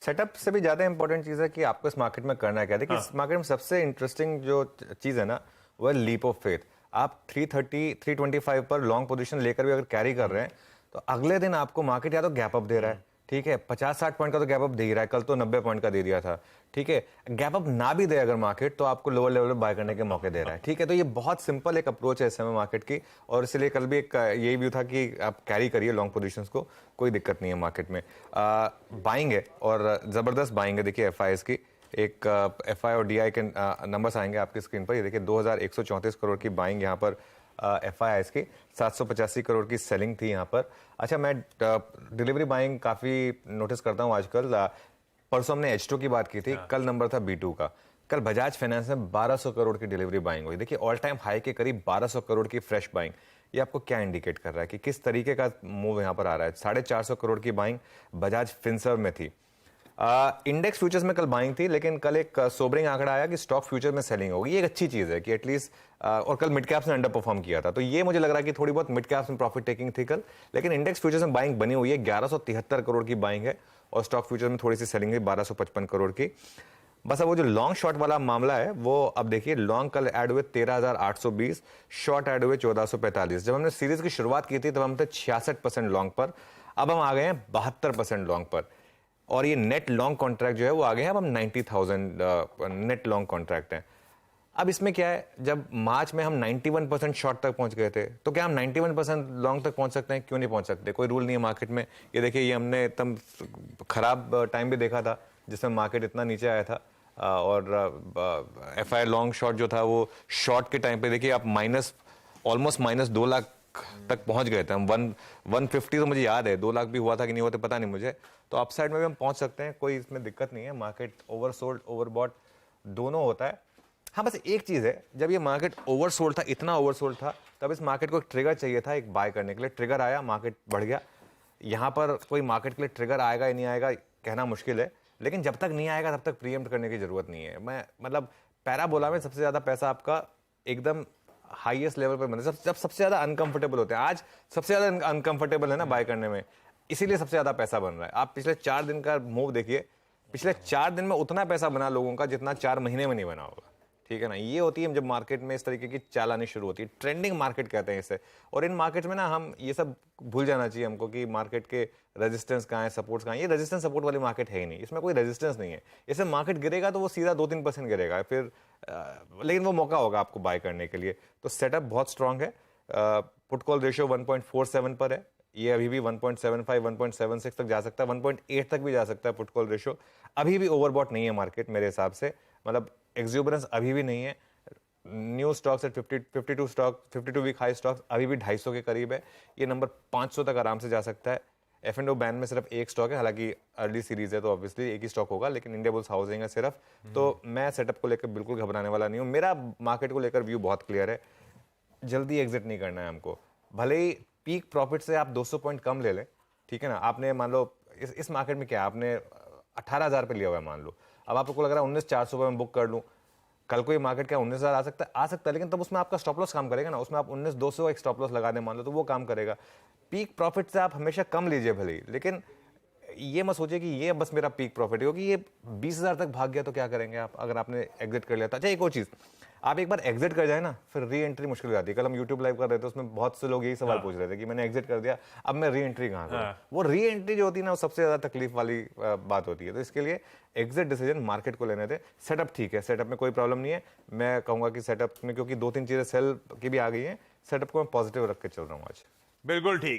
Setup से भी ज्यादा इंपॉर्टेंट चीज है कि आपको इस मार्केट में करना है क्या। देखिए इस मार्केट में सबसे इंटरेस्टिंग जो चीज है ना वो है लीप ऑफ फेथ। आप 330 325 पर लॉन्ग पोजीशन लेकर भी अगर कैरी कर रहे हैं तो अगले दिन आपको मार्केट या तो गैप अप दे रहा है, ठीक है, 50-60 पॉइंट का तो गैप अप दे ही रहा है, कल तो 90 पॉइंट का दे दिया था, ठीक है। गैप अप ना भी दे अगर मार्केट तो आपको लोअर लेवल पे बाय करने के मौके दे रहा है, ठीक है। तो ये बहुत सिंपल एक अप्रोच है इस समय मार्केट की, और इसलिए कल भी एक यही व्यू था कि आप कैरी करिए लॉन्ग पोजीशंस को, कोई दिक्कत नहीं है मार्केट में। बाइंग है और जबरदस्त बाइंग है। देखिए एफआईएस की एक एफआई और डीआई के नंबर्स आएंगे आपकी स्क्रीन पर। ये देखिए 2134 करोड़ की बाइंग यहाँ पर एफआईआईस की, 785 करोड़ की सेलिंग थी यहाँ पर। अच्छा, मैं डिलीवरी बाइंग काफ़ी नोटिस करता हूँ आजकल। परसों हमने H2 की बात की थी, कल नंबर था B2 का। कल बजाज फाइनेंस में 1200 करोड़ की डिलीवरी बाइंग हुई। देखिए ऑल टाइम हाई के करीब 1200 करोड़ की फ्रेश बाइंग। ये आपको क्या इंडिकेट कर रहा है कि किस तरीके का मूव यहाँ पर आ रहा है। 450 करोड़ की बाइंग बजाज फिनसर्व में थी। इंडेक्स फ्यूचर्स में कल बाइंग थी, लेकिन कल एक सोबरिंग आंकड़ा आया कि स्टॉक फ्यूचर में सेलिंग होगी। ये एक अच्छी चीज है कि एटलीस्ट, और कल मिड कैप्स ने अंडर परफॉर्म किया था, तो ये मुझे लग रहा है कि थोड़ी बहुत मिड कैप्स में प्रॉफिट टेकिंग थी कल। लेकिन इंडेक्स फ्यूचर्स में बाइंग बनी हुई है, 1173 करोड़ की बाइंग है, और स्टॉक फ्यूचर में थोड़ी सी सेलिंग है 1255 करोड़ की। बस अब वो जो लॉन्ग शॉर्ट वाला मामला है वो अब देखिए, लॉन्ग कल ऐड हुए 13,820, शॉर्ट ऐड हुए 1445। जब हमने सीरीज की शुरुआत की थी तब हम थे 66% लॉन्ग पर, अब हम आ गए हैं 72% लॉन्ग पर, और ये नेट लॉन्ग कॉन्ट्रैक्ट जो है वो आ गए हैं अब हम 90,000 नेट लॉन्ग कॉन्ट्रैक्ट हैं। अब इसमें क्या है, जब मार्च में हम 91% शॉर्ट तक पहुंच गए थे, तो क्या हम 91% लॉन्ग तक पहुंच सकते हैं? क्यों नहीं पहुंच सकते? कोई रूल नहीं है मार्केट में। ये देखिए, ये हमने एकदम खराब टाइम भी देखा था जिसमें मार्केट इतना नीचे आया था, और एफआई लॉन्ग शॉर्ट जो था वो शॉर्ट के टाइम पे देखिए आप ऑलमोस्ट -2 लाख तक पहुंच गए थे हम। 150 तो मुझे याद है, 2 लाख भी हुआ था कि नहीं हुआ तो पता नहीं मुझे। तो अपसाइड में भी हम पहुंच सकते हैं, कोई इसमें दिक्कत नहीं है। मार्केट ओवरसोल्ड ओवरबॉट दोनों होता है। हाँ, बस एक चीज है, जब ये मार्केट ओवरसोल्ड था, इतना ओवरसोल्ड था, तब इस मार्केट को एक ट्रिगर चाहिए था एक बाय करने के लिए। ट्रिगर आया, मार्केट बढ़ गया। यहां पर कोई मार्केट के लिए ट्रिगर आएगा या नहीं आएगा कहना मुश्किल है, लेकिन जब तक नहीं आएगा तब तक प्रीएम्प्ट करने की जरूरत नहीं है। मैं मतलब पैराबोला में सबसे ज्यादा पैसा आपका एकदम हाईएस्ट लेवल पर बने जब सबसे ज्यादा अनकंफर्टेबल होते हैं। आज सबसे ज्यादा अनकंफर्टेबल है ना बाय करने में, इसीलिए सबसे ज्यादा पैसा बन रहा है। आप पिछले 4 दिन का मूव देखिए, पिछले 4 दिन में उतना पैसा बना लोगों का जितना 4 महीने में नहीं बना होगा, ठीक है ना। ये होती है जब मार्केट में इस तरीके की चाल आनी शुरू होती है, ट्रेंडिंग मार्केट कहते हैं इसे। और इन मार्केट में ना हम ये सब भूल जाना चाहिए हमको कि मार्केट के रेजिस्टेंस कहाँ है, सपोर्ट्स कहाँ है। ये रेजिस्टेंस सपोर्ट वाली मार्केट है ही नहीं, इसमें कोई रेजिस्टेंस नहीं है। इसमें मार्केट गिरेगा तो वो सीधा 2-3% गिरेगा फिर, लेकिन वो मौका होगा आपको बाय करने के लिए। तो सेटअप बहुत स्ट्रांग है। पुट कॉल रेशियो 1.47 पर है, ये अभी भी 1.75 1.76 तक जा सकता है, 1.8 तक भी जा सकता है पुट कॉल रेशियो। अभी भी ओवरबॉट नहीं है मार्केट मेरे हिसाब से, मतलब एक्सुबरेंस अभी भी नहीं है। New stocks at 52 week high stocks अभी भी 250 के करीब है। ये नंबर 500 तक आराम से जा सकता है। F&O बैन में सिर्फ एक स्टॉक है, हालांकि अर्ली सीरीज है तो ऑब्वियसली एक ही स्टॉक होगा, लेकिन इंडियाबुल्स हाउसिंग है सिर्फ। तो मैं सेटअप को लेकर बिल्कुल घबराने वाला नहीं हूं। मेरा मार्केट को लेकर व्यू बहुत क्लियर है, जल्दी एग्जिट नहीं करना है हमको। भले ही पीक प्रॉफिट से आप 200 पॉइंट कम ले लें, ठीक है ना। आपने मान लो इस मार्केट में क्या आपने 18,000 पे लिया हुआ है मान लो, अब आपको लग रहा है 19,400 पे मैं बुक कर लूं। कल को ये मार्केट क्या 19,000 आ सकता है, लेकिन तब उसमें आपका स्टॉप लॉस काम करेगा ना। उसमें आप 19,200 एक स्टॉप लॉस लगा दें मान लो, तो वो काम करेगा। पीक प्रॉफिट से आप हमेशा कम लीजिए भले ही, लेकिन ये मत सोचिए कि ये बस मेरा पीक प्रॉफिट है, क्योंकि ये 20,000 तक भाग गया तो क्या करेंगे आप अगर आपने एग्जिट कर लिया था। अच्छा, एक और चीज, आप एक बार एग्जिट कर जाए ना फिर री एंट्री मुश्किल हो जाती है। कल हम यूट्यूब लाइव कर रहे थे, उसमें बहुत से लोग यही सवाल पूछ रहे थे कि मैंने एग्जिट कर दिया, अब मैं री एंट्री कहाँ करूँ। वो री एंट्री जो होती है ना, वो सबसे ज्यादा तकलीफ वाली बात होती है। तो इसके लिए एग्जिट डिसीजन मार्केट को लेने थे। सेटअप ठीक है, सेटअप में कोई प्रॉब्लम नहीं है। मैं कहूंगा कि सेटअप में क्योंकि 2-3 चीजें सेल की भी आ गई हैं, सेटअप को मैं पॉजिटिव रख के चल रहा हूँ आज। बिल्कुल ठीक।